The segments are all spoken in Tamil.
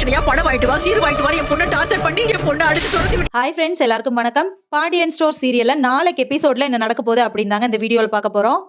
வரதட்சணையா பணம் வாங்கிட்டு வா, சீர் வாங்கிட்டு வா, என் பொண்ணை டார்ச்சர் பண்ணி என் பொண்ணை அடிச்சு துரத்தி விட்டு. ஹாய் ஃப்ரெண்ட்ஸ், எல்லாருக்கும் வணக்கம். பாண்டியன் ஸ்டோர் சீரியல்ல நாளைக்கு எபிசோட்ல என்ன நடக்க போகுது அப்படின்னு தாங்க இந்த வீடியோல பார்க்க போறோம்.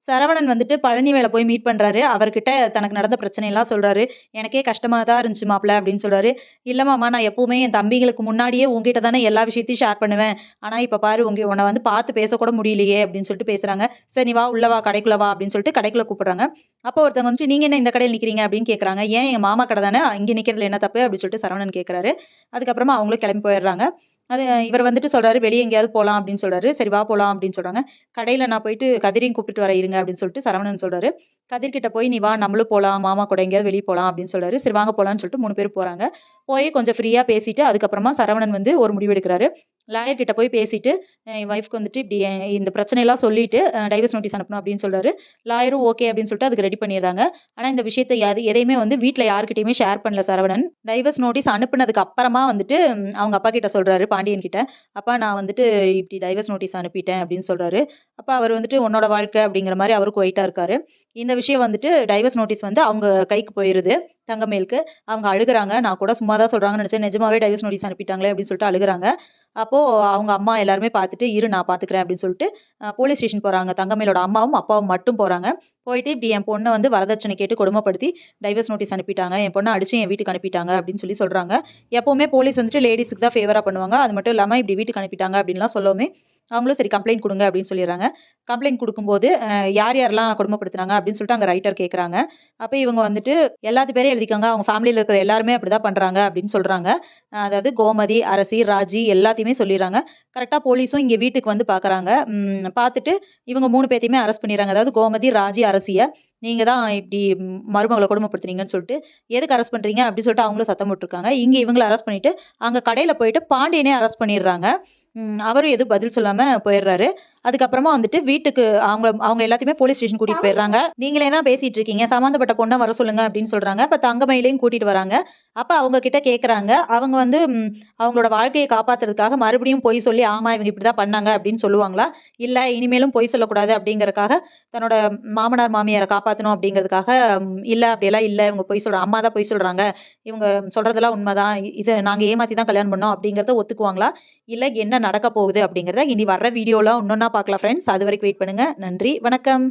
சரவணன் வந்துட்டு பழனி வேலை போய் மீட் பண்றாரு. அவர்கிட்ட தனக்கு நடந்த பிரச்சனை எல்லாம் சொல்றாரு. எனக்கே கஷ்டமா தான் இருந்துச்சு மாப்ள அப்படின்னு சொல்றாரு. இல்ல மாமா, நான் எப்பவுமே என் தம்பிகளுக்கு முன்னாடியே உங்ககிட்ட தானே எல்லா விஷயத்தையும் ஷேர் பண்ணுவேன். ஆனா இப்ப பாரு, உன்னை வந்து பார்த்து பேசக்கூட முடியலையே அப்படின்னு சொல்லிட்டு பேசுறாங்க. சரி நீ வா, உள்ள வா, கடைக்குள்ள வா அப்படின்னு சொல்லிட்டு கடைக்குள்ள கூப்பிடுறாங்க. அப்போ ஒருத்தவங்க வந்துட்டு, நீங்க என்ன இந்த கடையில் நிக்கிறீங்க அப்படின்னு கேக்குறாங்க. ஏன், என் மாமா கடை தானே, இங்க நிக்கிறதுல என்ன தப்பு அப்படின்னு சொல்லிட்டு சரவணன் கேக்குறாரு. அதுக்கப்புறமா அவங்களும் கிளம்பி போயிடுறாங்க. அது இவர் வந்துட்டு சொல்றாரு, வெளியே எங்கேயாவது போலாம் அப்படின்னு சொல்றாரு. சரி வா போலாம் அப்படின்னு சொல்றாங்க. கடையில நான் போயிட்டு கதிரையும் கூப்பிட்டு வர இருங்க அப்படின்னு சொல்லிட்டு சரவணன் சொல்றாரு. கதிர்கிட்ட போய், நீ வா நம்மளும் போலாம், மாமா கூட எங்கேயாவது வெளியே போலாம் அப்படின்னு சொல்றாரு. சரி வாங்க போலாம்னு சொல்லிட்டு 3 பேரும் போறாங்க. போய் கொஞ்சம் ஃப்ரீயா பேசிட்டு அதுக்கப்புறமா சரவணன் வந்து ஒரு முடிவு எடுக்கிறாரு. லாயர் கிட்ட போய் பேசிட்டு, என் ஒய்ஃப்க்கு வந்துட்டு இப்படி இந்த பிரச்சனையெல்லாம் சொல்லிட்டு டைவர்ஸ் நோட்டீஸ் அனுப்பணும் அப்படின்னு சொல்றாரு. லாயரும் ஓகே அப்படின்னு சொல்லிட்டு அதுக்கு ரெடி பண்ணிடுறாங்க. ஆனா இந்த விஷயத்தை எதையுமே வந்து வீட்ல யார்கிட்டயுமே ஷேர் பண்ணல சரவணன். டைவர்ஸ் நோட்டீஸ் அனுப்புனதுக்கு அப்புறமா வந்துட்டு அவங்க அப்பா கிட்ட சொல்றாரு, பாண்டியன் கிட்ட. அப்பா, நான் வந்துட்டு இப்படி டைவர்ஸ் நோட்டீஸ் அனுப்பிட்டேன் அப்படின்னு சொல்றாரு. அப்ப அவர் வந்துட்டு, உன்னோட வாழ்க்கை அப்படிங்கிற மாதிரி அவருக்கு ஒயிட்டா இருக்காரு. இந்த விஷயம் வந்துட்டு டைவர்ஸ் நோட்டீஸ் வந்து அவங்க கைக்கு போயிருது, தங்கமேலுக்கு. அவங்க அழுகுறாங்க. நான் கூட சும்மா தான் சொல்றாங்கன்னு நினைச்சேன், நிஜமாவே டைவர்ஸ் நோட்டீஸ் அனுப்பிட்டாங்களே அப்படின்னு சொல்லிட்டு அழுகுறாங்க. அப்போ அவங்க அம்மா எல்லாருமே பார்த்துட்டு, இரு நான் பார்த்துக்கிறேன் அப்படின்னு சொல்லிட்டு போலீஸ் ஸ்டேஷன் போறாங்க. தங்கமேலோட அம்மாவும் அப்பாவும் மட்டும் போறாங்க. போயிட்டு, இப்படி என் பொண்ணை வந்து வரதட்சணை கேட்டு கொடுமைப்படுத்தி டைவர்ஸ் நோட்டீஸ் அனுப்பிட்டாங்க, என் பொண்ணை அடிச்சு என் வீட்டுக்கு அனுப்பிட்டாங்க அப்படின்னு சொல்லி சொல்றாங்க. எப்பவுமே போலீஸ் வந்துட்டு லேடிஸ்க்கு தான் ஃபேவரா பண்ணுவாங்க. அது மட்டும் இல்லாம இப்படி வீட்டுக்கு அனுப்பிட்டாங்க அப்படின்லாம் சொல்லவுமே அவங்களும் சரி கம்ப்ளைண்ட் கொடுங்க அப்படின்னு சொல்லிடுறாங்க. கம்ப்ளைண்ட் கொடுக்கும்போது யார் யாரெல்லாம் கொடுமைப்படுத்துனாங்க அப்படின்னு சொல்லிட்டு அங்க ரைட்டர் கேட்குறாங்க. அப்ப இவங்க வந்துட்டு, எல்லாத்து பேரையும் எழுதிக்காங்க, அவங்க ஃபேமிலியில இருக்கிற எல்லாருமே அப்படிதான் பண்றாங்க அப்படின்னு சொல்றாங்க. அதாவது கோமதி, அரசி, ராஜி எல்லாத்தையுமே சொல்லிடுறாங்க. கரெக்டா போலீஸும் இங்க வீட்டுக்கு வந்து பாக்குறாங்க. பார்த்துட்டு இவங்க 3 பேத்தையுமே அரெஸ்ட் பண்ணிடுறாங்க. அதாவது கோமதி, ராஜி, அரசிய. நீங்க தான் இப்படி மருமகளை கொடுமைப்படுத்துறீங்கன்னு சொல்லிட்டு, எதுக்கு அரெஸ்ட் பண்றீங்க அப்படின்னு சொல்லிட்டு அவங்களும் சத்தம் போட்டுருக்காங்க. இங்க இவங்களை அரெஸ்ட் பண்ணிட்டு அங்க கடையில போயிட்டு பாண்டியனே அரெஸ்ட் பண்ணிடுறாங்க. அவரும் எதுவும் பதில் சொல்லாம போயிடுறாரு. அதுக்கப்புறமா வந்துட்டு வீட்டுக்கு அவங்க அவங்க எல்லாத்தையுமே போலீஸ் ஸ்டேஷன் கூட்டிட்டு போயிடுறாங்க. நீங்களே தான் பேசிட்டு இருக்கீங்க, சம்பந்தப்பட்ட பொண்ணை வர சொல்லுங்க அப்படின்னு சொல்றாங்க. அப்ப தங்கமயிலையும் கூட்டிட்டு வராங்க. அப்ப அவங்க கிட்ட கேக்குறாங்க. அவங்க வந்து அவங்களோட வாழ்க்கையை காப்பாத்துறதுக்காக மறுபடியும் பொய் சொல்லி, ஆமா இவங்க இப்படிதான் பண்ணாங்க அப்படின்னு சொல்லுவாங்களா, இல்ல இனிமேலும் பொய் சொல்லக்கூடாது அப்படிங்கறதுக்காக, தன்னோட மாமனார் மாமியாரை காப்பாத்தணும் அப்படிங்கிறதுக்காக, இல்ல அப்படியெல்லாம் இல்ல, இவங்க பொய் சொல்றாங்க, அம்மா தான் பொய் சொல்றாங்க, இவங்க சொல்றதெல்லாம் உண்மைதான், இதை நாங்க ஏமாத்தி தான் கல்யாணம் பண்ணோம் அப்படிங்கறத ஒத்துக்குவாங்களா, இல்ல என்ன நடக்க போகுது அப்படிங்கறத இனி வர்ற வீடியோல ஒன்னொன்னா பார்க்கலாம் ஃப்ரெண்ட்ஸ். அது வரைக்கும் வெயிட் பண்ணுங்க. நன்றி, வணக்கம்.